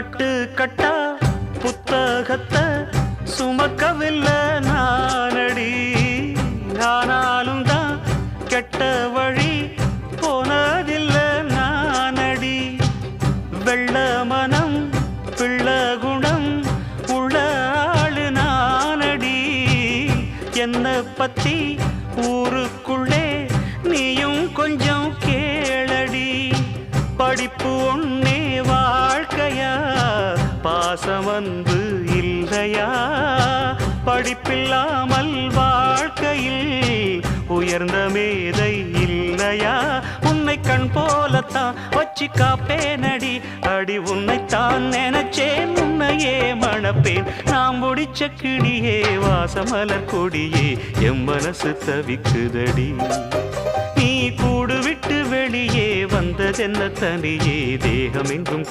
கட்டு கட்டா புத்தகத்தை சுமக்கவில்லை நானடி. ஆனாலும் தான் கெட்ட வழி போனதில்லை நானடி. வெள்ள மனம் பிள்ள குணம் உள்ள ஆளு நானடி. என்ன பத்தி ஊருக்குள்ளே நீயும் கொஞ்சம் கேளடி. படிப்பு ஒன்னே வாழ்க்கையா பாசம் வந்து இல்லையா? படிப்பில்லாமல் வாழ்க்கையில் உயர்ந்த மேதை இல்லையா? உன்னை கண் போலத்தான் வச்சு காப்பேனடி. அடி உன்னைத்தான் நினைச்சேன் உன்னையே மணப்பேன். நாம் முடிச்ச கிளியே வாசமலர் கொடியே எம் மனசு தவிக்குதடி. நீ கூடு விட்டு வெளியே வந்ததென்ன தனியே தேகம் எங்கும்